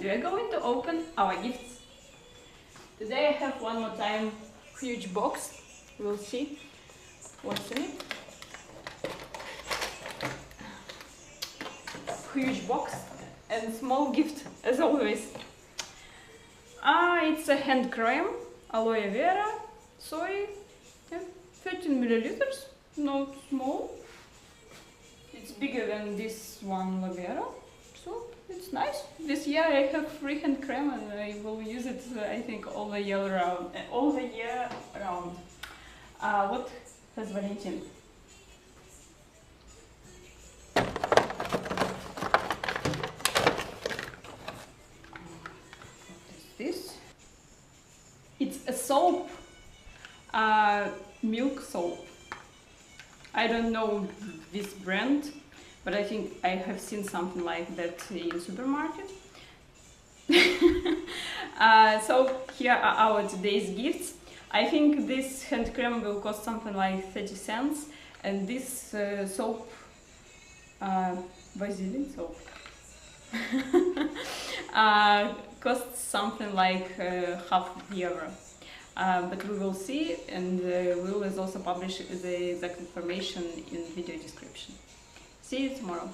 we are going to open our gifts. Today I have one more time huge box. We'll see what's in it. Huge box and small gift as always. It's a hand cream, aloe vera, soy, 13 milliliters, not small. It's bigger than this one, aloe vera, so it's nice. This year I have free hand cream and I will use it, I think, all the year round. What has Valentin? This. It's a soap, milk soap. I don't know this brand, but I think I have seen something like that in supermarket. So here are our today's gifts. I think this hand cream will cost something like 30 cents, and this soap, Vaseline soap, costs something like €0.50. But we will see, and we will also publish the exact information in video description. See you tomorrow.